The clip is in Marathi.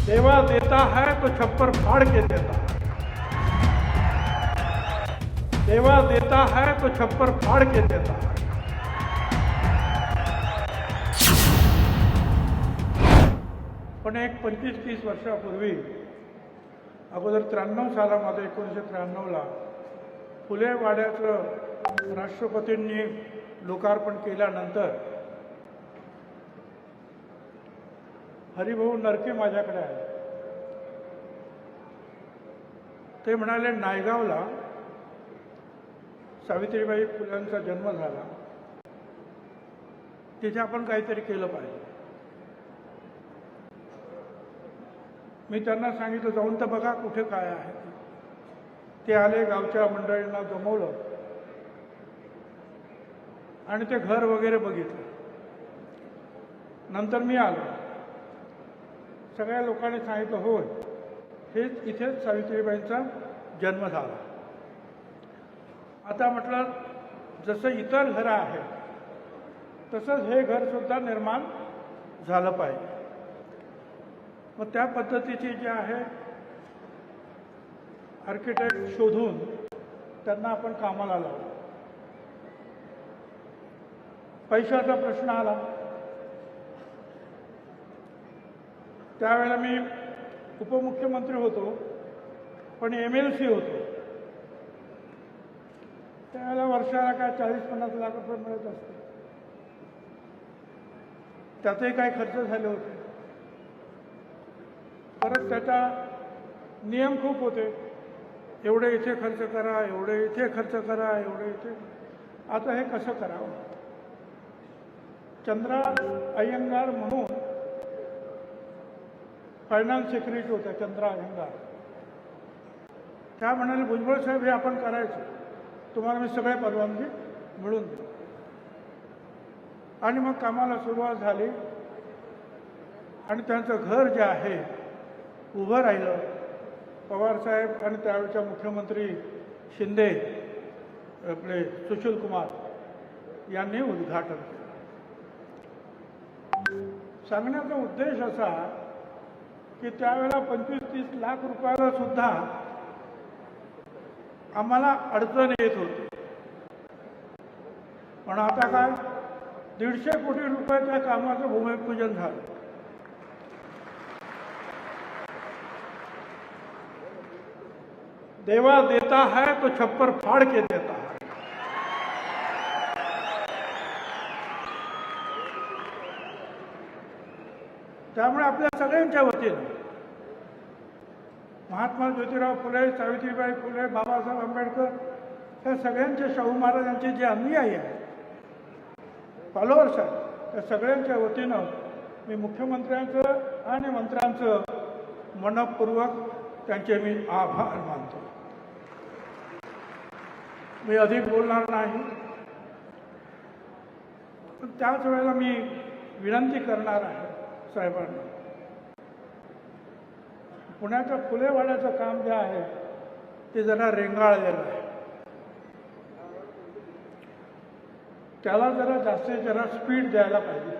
देवा देता है तो छप्पर फाड़ के देता है। देवा देता है तो छप्पर फाड़ के देता है। पण एक 25-30 वर्षापूर्वी अगोदर 93 सालामध्ये 1993ला फुले वाड्याचं राष्ट्रपतींनी लोकार्पण केल्यानंतर हरिभाऊ नरके माझ्याकडे आले. ते म्हणाले, नायगावला सावित्रीबाई फुल्यांचा जन्म झाला, तिथे आपण काहीतरी केलं पाहिजे. मी त्यांना सांगितलं, जाऊन तर बघा कुठे काय आहे. ते आले, गावच्या मंडळींना जमवलं आणि ते घर वगैरे बघितलं. नंतर मी आलो, सगळ्या लोकांनी सांगितलं, होय हेच इथेच सावित्रीबाईंचा जन्म झाला. आता म्हटलं, जसं इतर घरं आहेत तसंच हे घरसुद्धा निर्माण झालं पाहिजे. मग त्या पद्धतीची जे आहे आर्किटेक्ट शोधून त्यांना आपण कामाला लावलं. पैशाचा प्रश्न आला. त्यावेळेला मी उपमुख्यमंत्री होतो, पण MLC होतो. त्यावेळेला वर्षाला काय 40-50 लाख रुपये मिळत असते. त्यातही काही खर्च झाले होते. परत त्याचा नियम खूप होते, एवढे इथे खर्च करा, एवढे इथे खर्च करा, एवढे इथे. आता हे कसं करावं. चंद्रा अय्यंगार म्हणून फायनान्स सेक्रेटरी होत्या, चंद्रा अय्यंगार. त्या म्हणाले, भुजबळ साहेब हे आपण करायचं, तुम्हाला मी सगळे परवानगी मिळून देऊ. आणि मग कामाला सुरुवात झाली आणि त्यांचं घर जे आहे उभं राहिलं. पवारसाहेब आणि त्यावेळच्या मुख्यमंत्री शिंदे आपले सुशील कुमार यांनी उद्घाटन केलं. सांगण्याचा उद्देश असा की त्यावेळेला 25-30 लाख रुपयाला सुद्धा आम्हाला अडचण येत होती. पण आता काय, 150 कोटी रुपयाच्या कामाचं भूमिपूजन झालं. देवा देता है तो छप्पर फाड़ के देता है. त्यामुळे आपल्या सगळ्यांच्या वतीनं महात्मा ज्योतिराव फुले, सावित्रीबाई फुले, बाबासाहेब आंबेडकर या सगळ्यांच्या, शाहू महाराजांचे जे अनुयायी आहेत, फॉलोअर्स आहेत, त्या सगळ्यांच्या वतीनं मी मुख्यमंत्र्यांचं आणि मंत्र्यांचं मनपूर्वक त्यांचे मी आभार मानतो. मी अधिक बोलणार नाही, पण त्याच वेळेला मी विनंती करणार आहे साहेबांना, पुण्याच्या फुलेवाड्याचं काम जे आहे ते जरा रेंगाळलेलं आहे. त्याला जरा जास्तीत जरा स्पीड द्यायला पाहिजे.